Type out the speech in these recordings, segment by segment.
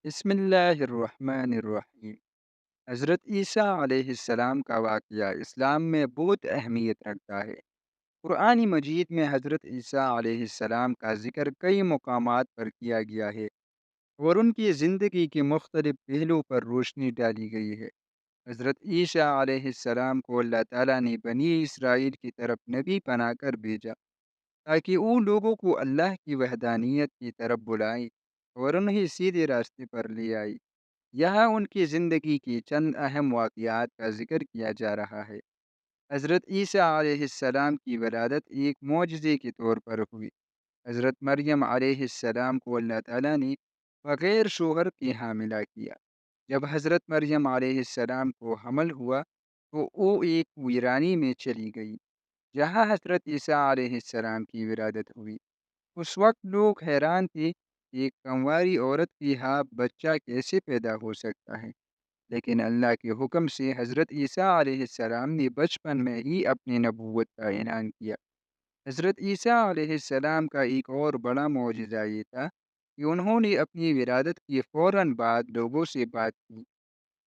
بسم اللہ الرحمن الرحیم۔ حضرت عیسیٰ علیہ السلام کا واقعہ اسلام میں بہت اہمیت رکھتا ہے۔ قرآن مجید میں حضرت عیسیٰ علیہ السلام کا ذکر کئی مقامات پر کیا گیا ہے اور ان کی زندگی کے مختلف پہلو پر روشنی ڈالی گئی ہے۔ حضرت عیسیٰ علیہ السلام کو اللہ تعالیٰ نے بنی اسرائیل کی طرف نبی بنا کر بھیجا تاکہ وہ لوگوں کو اللہ کی وحدانیت کی طرف بلائیں اور انہیں سیدھے راستے پر لے آئی۔ یہاں ان کی زندگی کی چند اہم واقعات کا ذکر کیا جا رہا ہے۔ حضرت عیسیٰ علیہ السلام کی ولادت ایک معجزے کے طور پر ہوئی۔ حضرت مریم علیہ السلام کو اللہ تعالیٰ نے بغیر شوہر کے حاملہ کیا۔ جب حضرت مریم علیہ السلام کو حمل ہوا تو وہ ایک ویرانی میں چلی گئی جہاں حضرت عیسیٰ علیہ السلام کی ولادت ہوئی۔ اس وقت لوگ حیران تھے کہ ایک کنواری عورت کی ہاں بچہ کیسے پیدا ہو سکتا ہے، لیکن اللہ کے حکم سے حضرت عیسیٰ علیہ السلام نے بچپن میں ہی اپنی نبوت کا اعلان کیا۔ حضرت عیسیٰ علیہ السلام کا ایک اور بڑا معجزہ یہ تھا کہ انہوں نے اپنی ولادت کے فوراً بعد لوگوں سے بات کی۔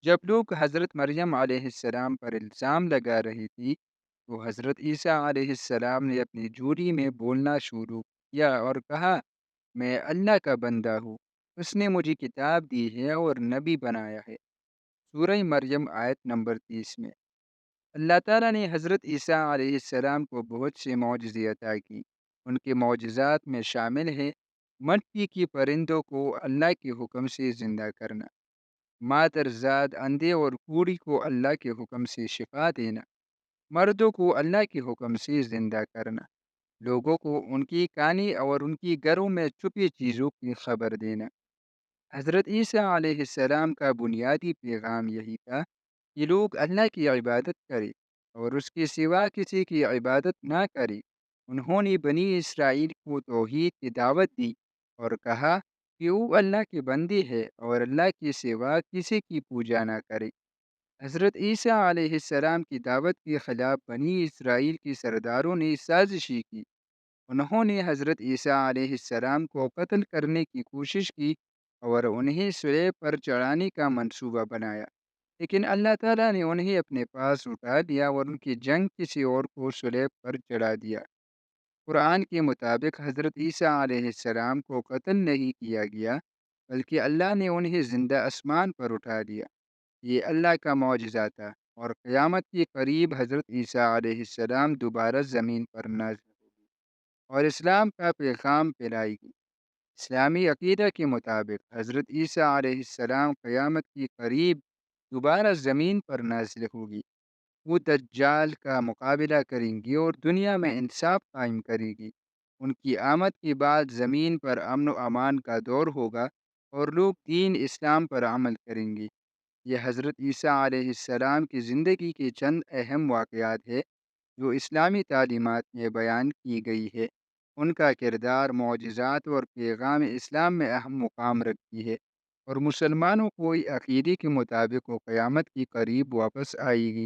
جب لوگ حضرت مریم علیہ السلام پر الزام لگا رہی تھی تو حضرت عیسیٰ علیہ السلام نے اپنی جوڑی میں بولنا شروع کیا اور کہا، میں اللہ کا بندہ ہوں، اس نے مجھے کتاب دی ہے اور نبی بنایا ہے۔ سورہ مریم آیت نمبر 30 میں اللہ تعالیٰ نے حضرت عیسیٰ علیہ السلام کو بہت سے معجزے عطا کی۔ ان کے معجزات میں شامل ہے مٹی کی پرندوں کو اللہ کے حکم سے زندہ کرنا، ماترزاد اندھے اور کوڑی کو اللہ کے حکم سے شفا دینا، مردوں کو اللہ کے حکم سے زندہ کرنا، لوگوں کو ان کی کہانی اور ان کی گھروں میں چھپی چیزوں کی خبر دینا۔ حضرت عیسیٰ علیہ السلام کا بنیادی پیغام یہی تھا کہ لوگ اللہ کی عبادت کریں اور اس کے سوا کسی کی عبادت نہ کریں۔ انہوں نے بنی اسرائیل کو توحید کی دعوت دی اور کہا کہ وہ اللہ کے بندے ہے اور اللہ کے سوا کسی کی پوجا نہ کرے۔ حضرت عیسیٰ علیہ السلام کی دعوت کے خلاف بنی اسرائیل کے سرداروں نے سازشی کی۔ انہوں نے حضرت عیسیٰ علیہ السلام کو قتل کرنے کی کوشش کی اور انہیں صلیب پر چڑھانے کا منصوبہ بنایا، لیکن اللہ تعالیٰ نے انہیں اپنے پاس اٹھا لیا اور ان کی جنگ کسی اور کو صلیب پر چڑھا دیا۔ قرآن کے مطابق حضرت عیسیٰ علیہ السلام کو قتل نہیں کیا گیا، بلکہ اللہ نے انہیں زندہ آسمان پر اٹھا دیا۔ یہ اللہ کا معجزہ تھا، اور قیامت کے قریب حضرت عیسیٰ علیہ السلام دوبارہ زمین پر نازل ہوگی اور اسلام کا پیغام پھیلائے گی۔ اسلامی عقیدہ کے مطابق حضرت عیسیٰ علیہ السلام قیامت کے قریب دوبارہ زمین پر نازل ہوگی۔ وہ دجال کا مقابلہ کریں گی اور دنیا میں انصاف قائم کرے گی۔ ان کی آمد کے بعد زمین پر امن و امان کا دور ہوگا اور لوگ دین اسلام پر عمل کریں گے۔ یہ حضرت عیسیٰ علیہ السلام کی زندگی کے چند اہم واقعات ہیں جو اسلامی تعلیمات میں بیان کی گئی ہے۔ ان کا کردار، معجزات اور پیغام اسلام میں اہم مقام رکھتی ہے اور مسلمانوں کو عقیدے کے مطابق وہ قیامت کے قریب واپس آئے گی۔